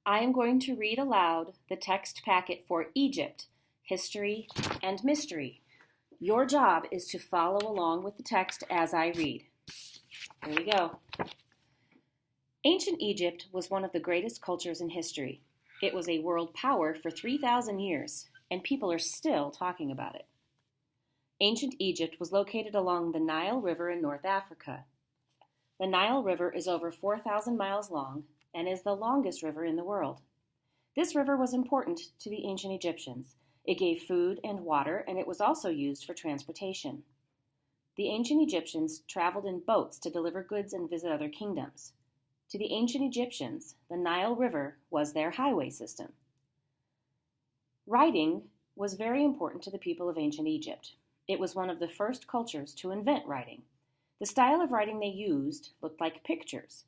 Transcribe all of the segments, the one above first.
I am going to read aloud the text packet for Egypt, History and Mystery. Your job is to follow along with the text as I read. Here we go. Ancient Egypt was one of the greatest cultures in history. It was a world power for 3,000 years, and people are still talking about it. Ancient Egypt was located along the Nile River in North Africa. The Nile River is over 4,000 miles long and is the longest river in the world. This river was important to the ancient Egyptians. It gave food and water, and it was also used for transportation. The ancient Egyptians traveled in boats to deliver goods and visit other kingdoms. To the ancient Egyptians, the Nile River was their highway system. Writing was very important to the people of ancient Egypt. It was one of the first cultures to invent writing. The style of writing they used looked like pictures.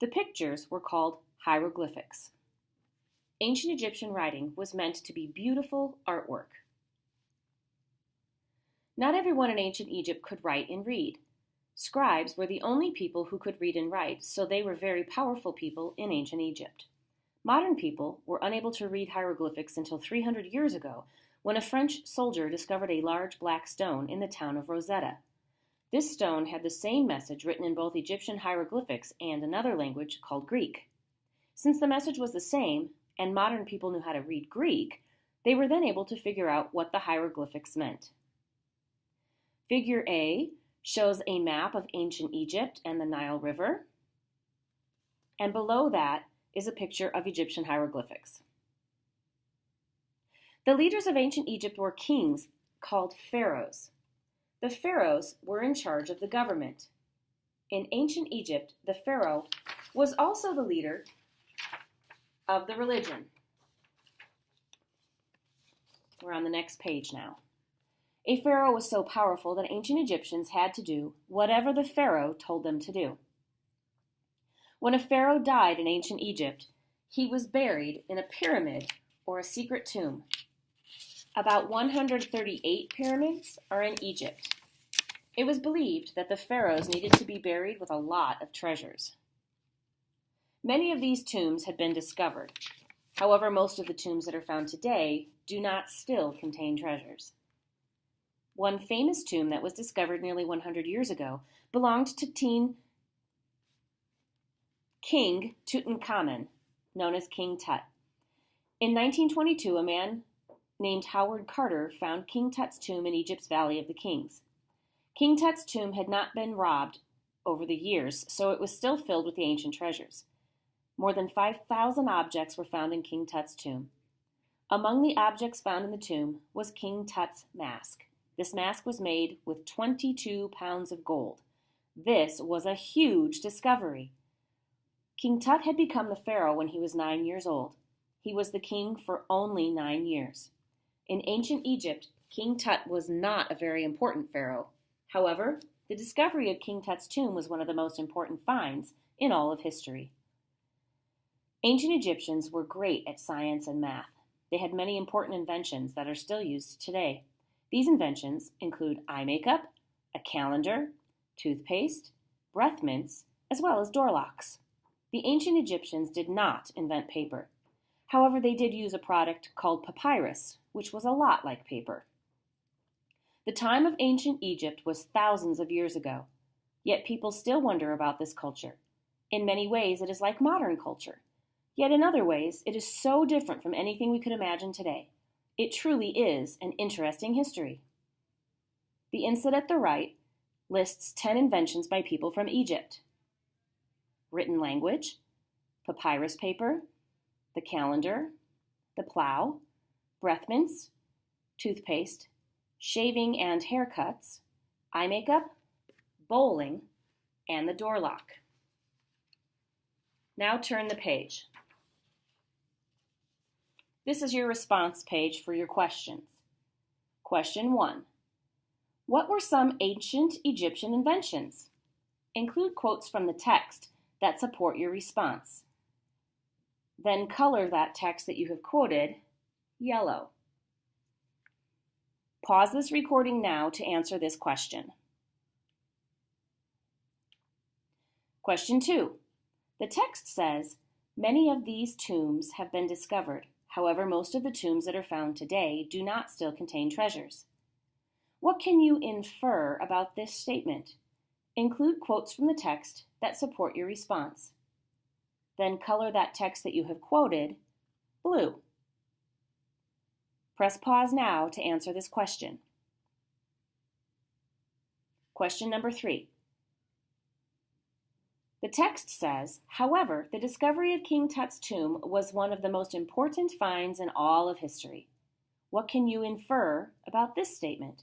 The pictures were called hieroglyphics. Ancient Egyptian writing was meant to be beautiful artwork. Not everyone in ancient Egypt could write and read. Scribes were the only people who could read and write, so they were very powerful people in ancient Egypt. Modern people were unable to read hieroglyphics until 300 years ago, when a French soldier discovered a large black stone in the town of Rosetta. This stone had the same message written in both Egyptian hieroglyphics and another language called Greek. Since the message was the same, and modern people knew how to read Greek, they were then able to figure out what the hieroglyphics meant. Figure A shows a map of ancient Egypt and the Nile River, and below that is a picture of Egyptian hieroglyphics. The leaders of ancient Egypt were kings called pharaohs. The pharaohs were in charge of the government. In ancient Egypt, the pharaoh was also the leader of the religion. We're on the next page now. A pharaoh was so powerful that ancient Egyptians had to do whatever the pharaoh told them to do. When a pharaoh died in ancient Egypt, he was buried in a pyramid or a secret tomb. About 138 pyramids are in Egypt. It was believed that the pharaohs needed to be buried with a lot of treasures. Many of these tombs had been discovered. However, most of the tombs that are found today do not still contain treasures. One famous tomb that was discovered nearly 100 years ago belonged to King Tutankhamun, known as King Tut. In 1922, a man named Howard Carter found King Tut's tomb in Egypt's Valley of the Kings. King Tut's tomb had not been robbed over the years, so it was still filled with the ancient treasures. More than 5,000 objects were found in King Tut's tomb. Among the objects found in the tomb was King Tut's mask. This mask was made with 22 pounds of gold. This was a huge discovery. King Tut had become the pharaoh when he was 9 years old. He was the king for only 9 years. In ancient Egypt, King Tut was not a very important pharaoh. However, the discovery of King Tut's tomb was one of the most important finds in all of history. Ancient Egyptians were great at science and math. They had many important inventions that are still used today. These inventions include eye makeup, a calendar, toothpaste, breath mints, as well as door locks. The ancient Egyptians did not invent paper. However, they did use a product called papyrus, which was a lot like paper. The time of ancient Egypt was thousands of years ago, yet people still wonder about this culture. In many ways, it is like modern culture. Yet in other ways, it is so different from anything we could imagine today. It truly is an interesting history. The inset at the right lists 10 inventions by people from Egypt. Written language, papyrus paper, the calendar, the plow, breath mints, toothpaste, shaving and haircuts, eye makeup, bowling, and the door lock. Now turn the page. This is your response page for your questions. Question 1. What were some ancient Egyptian inventions? Include quotes from the text that support your response. Then color that text that you have quoted yellow. Pause this recording now to answer this question. Question 2. The text says, Many of these tombs have been discovered. However, most of the tombs that are found today do not still contain treasures. What can you infer about this statement? Include quotes from the text that support your response. Then color that text that you have quoted blue. Press pause now to answer this question. Question number 3. The text says, however, the discovery of King Tut's tomb was one of the most important finds in all of history. What can you infer about this statement?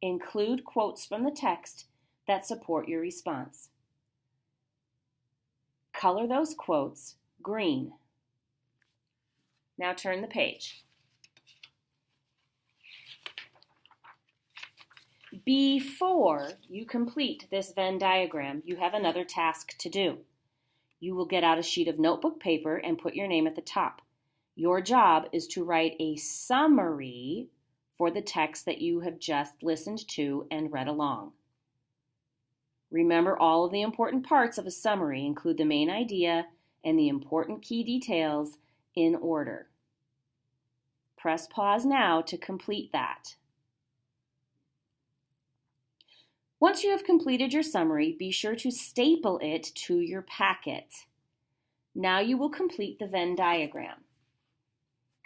Include quotes from the text that support your response. Color those quotes green. Now turn the page. Before you complete this Venn diagram, you have another task to do. You will get out a sheet of notebook paper and put your name at the top. Your job is to write a summary for the text that you have just listened to and read along. Remember, all of the important parts of a summary include the main idea and the important key details in order. Press pause now to complete that. Once you have completed your summary, be sure to staple it to your packet. Now you will complete the Venn diagram.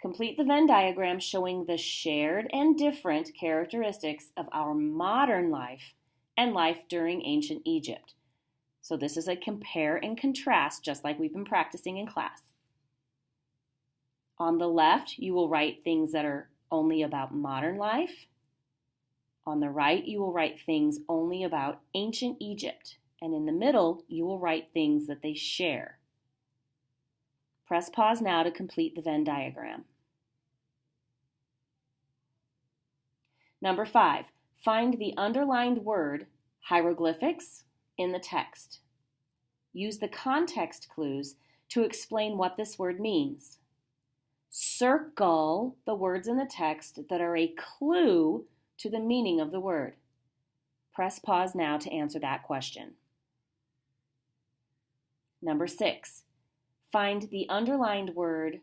Complete the Venn diagram showing the shared and different characteristics of our modern life and life during ancient Egypt. So this is a compare and contrast, just like we've been practicing in class. On the left, you will write things that are only about modern life. On the right, you will write things only about ancient Egypt. And in the middle, you will write things that they share. Press pause now to complete the Venn diagram. Number 5, find the underlined word hieroglyphics in the text. Use the context clues to explain what this word means. Circle the words in the text that are a clue to the meaning of the word. Press pause now to answer that question. Number 6, find the underlined word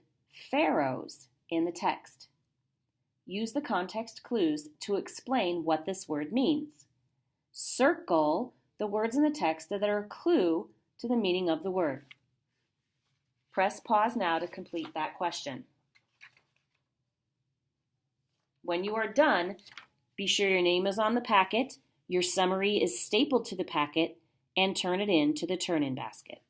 pharaohs in the text. Use the context clues to explain what this word means. Circle the words in the text that are a clue to the meaning of the word. Press pause now to complete that question. When you are done, be sure your name is on the packet, your summary is stapled to the packet, and turn it in to the turn-in basket.